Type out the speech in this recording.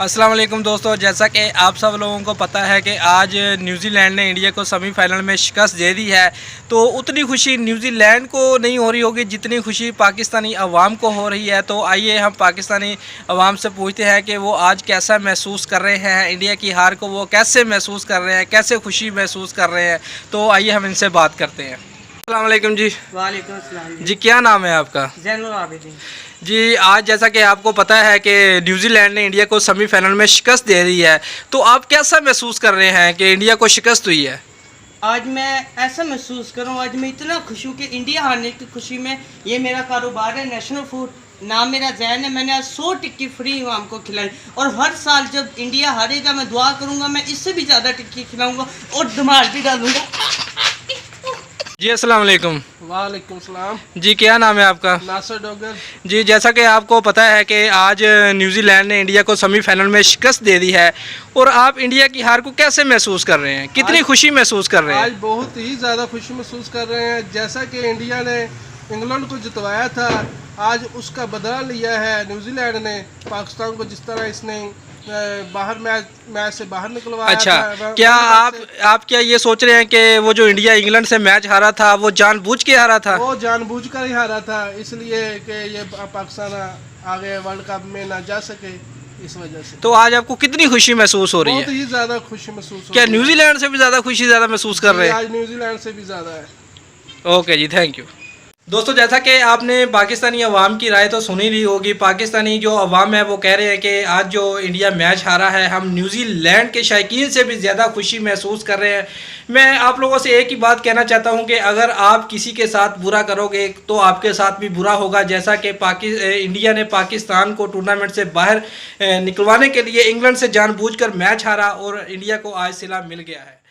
अस्सलाम वालेकुम दोस्तों, जैसा कि आप सब लोगों को पता है कि आज न्यूजीलैंड ने इंडिया को सेमीफाइनल में शिकस्त दे दी है। तो उतनी खुशी न्यूजीलैंड को नहीं हो रही होगी जितनी खुशी पाकिस्तानी अवाम को हो रही है। तो आइए हम पाकिस्तानी अवाम से पूछते हैं कि वो आज कैसा महसूस कर रहे हैं, इंडिया की हार को वो कैसे महसूस कर रहे हैं, कैसे खुशी महसूस कर रहे हैं। तो आइए हम इनसे बात करते हैं। अस्सलाम वालेकुम जी। वालेकुम अस्सलाम जी, क्या नाम है आपका? ज़ैनुल आबिदीन। जी, आज जैसा कि आपको पता है कि न्यूजीलैंड ने इंडिया को सेमीफाइनल में शिकस्त दे दी है, तो आप कैसा महसूस कर रहे हैं कि इंडिया को शिकस्त हुई है? आज मैं ऐसा महसूस करूँ, आज मैं इतना खुश हूँ कि इंडिया हारने की खुशी में। ये मेरा कारोबार है नेशनल फूड, नाम मेरा जैन है। मैंने आज 100 टिक्की फ्री आवाम को खिलाई और हर साल जब इंडिया हारेगा मैं दुआ करूँगा मैं इससे भी ज़्यादा टिक्की खिलाऊँगा और धमाल भी डालूँगा। जी, अस्सलाम वालेकुम। वालेकुम सलाम। जी, क्या नाम है आपका? नासर डोगर। जी, जैसा कि आपको पता है कि आज न्यूजीलैंड ने इंडिया को सेमीफाइनल में शिकस्त दे दी है, और आप इंडिया की हार को कैसे महसूस कर रहे हैं, कितनी खुशी महसूस कर रहे हैं? आज बहुत ही ज़्यादा खुशी महसूस कर रहे हैं। जैसा कि इंडिया ने इंग्लैंड को जितवाया था, आज उसका बदला लिया है न्यूजीलैंड ने पाकिस्तान को। जिस तरह इसने बाहर मैच से बाहर निकलवाया अच्छा, था। क्या आप क्या ये सोच रहे हैं कि वो जो इंडिया इंग्लैंड से मैच हारा था वो जानबूझ के हारा था? वो जानबूझ कर ही हारा था, इसलिए कि ये पाकिस्तान आगे वर्ल्ड कप में ना जा सके, इस वजह से। तो आज आपको कितनी खुशी महसूस हो रही है? बहुत ही ज़्यादा खुशी महसूस हो क्या रही है। न्यूजीलैंड से भी ज़्यादा खुशी महसूस कर रहे हैं? आज न्यूजीलैंड से भी ज़्यादा है। ओके जी, थैंक यू। दोस्तों, जैसा कि आपने पाकिस्तानी अवाम की राय तो सुनी ली होगी। पाकिस्तानी जो अवाम है वो कह रहे हैं कि आज जो इंडिया मैच हारा है, हम न्यूजीलैंड के शायकीन से भी ज़्यादा खुशी महसूस कर रहे हैं। मैं आप लोगों से एक ही बात कहना चाहता हूं कि अगर आप किसी के साथ बुरा करोगे तो आपके साथ भी बुरा होगा। जैसा कि इंडिया ने पाकिस्तान को टूर्नामेंट से बाहर निकलवाने के लिए इंग्लैंड से जानबूझकर मैच हारा और इंडिया को आज सिला मिल गया है।